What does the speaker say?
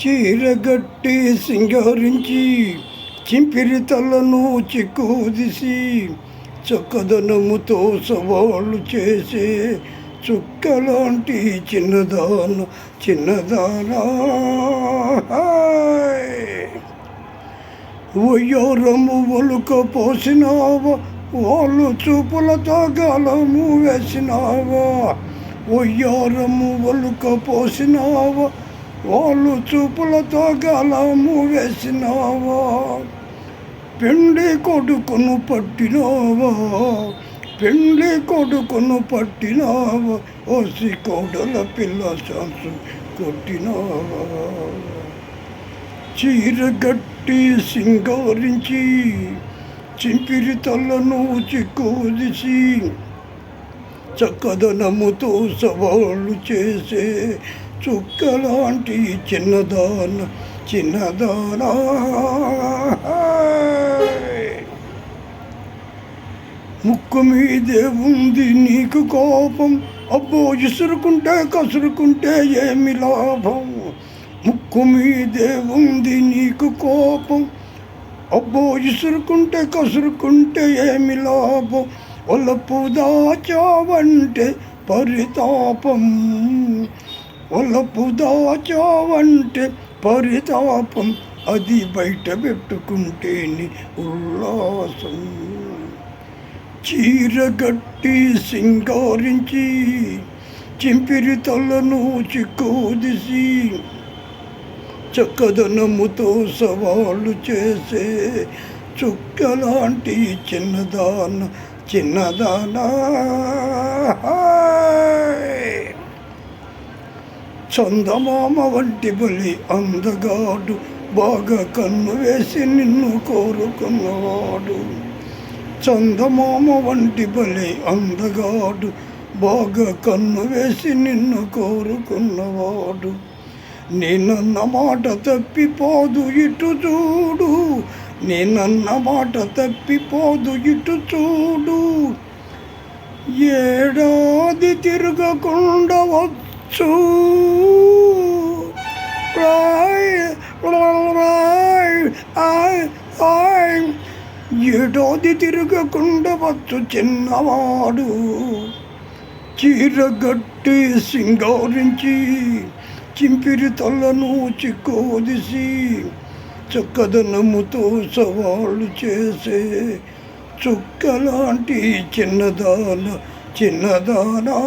చీరగట్టి సింగారించి చింపిరి తలను చిక్కుదిసి చక్కదనముతో సవాళ్ళు చేసే చుక్కలాంటి చిన్నదానా ఒయ్యారము ఒలుక పోసినావా, వాళ్ళు చూపులతో గాలము వేసినావా. ఒయ్యారము ఒలుక పోసినావా, వాళ్ళు చూపులతో గాలము వేసినావా. పెండి కొడుకును పట్టినావా, పెండి కొడుకును పట్టినావా. ఓసి కోడల పిల్ల ఛాన్సు కొట్టినావా. చీరగట్టి సింగారించి చింపిరి తలను చిక్కుదిసి చక్కదనముతో సవాళ్ళు చేసే చుక్కలాంటి చిన్నదానా. ముక్కు మీదే ఉంది నీకు కోపం, అబ్బో ఇసురుకుంటే కసురుకుంటే ఏమి లాభం. ముక్కు మీదే ఉంది నీకు కోపం, అబ్బో ఇసురుకుంటే కసురుకుంటే ఏమి లాభం. ఒలపు దాచావంటే పరితాపం, ఒలపు దాచావంటే పరితాపం. అది బయట పెట్టుకుంటేని ఉల్లాసం. చీరగట్టి సింగారించి చింపిరి తలను చిక్కుదిసి చక్కదనముతో సవాళ్ళు చేసే చుక్కలాంటి చిన్నదానా. చందమామ వంటి బలి అందగాడు, బాగా కన్ను వేసి నిన్ను కోరుకున్నవాడు. చందమామ వంటి బలి అందగాడు, బాగా కన్ను వేసి నిన్ను కోరుకున్నవాడు. నేనన్న మాట తప్పిపోదు ఇటు చూడు, నేనన్న మాట తప్పిపోదు ఇటు చూడు. ఏడాది తిరగకుండా వచ్చు, ఏడాది తిరగకుండా వచ్చు చిన్నవాడు. చీరగట్టి సింగారించి చింపిరి తలను చిక్కుదిసి చక్కదనముతో సవాళ్ళు చేసే చుక్కలాంటి చిన్నదానా.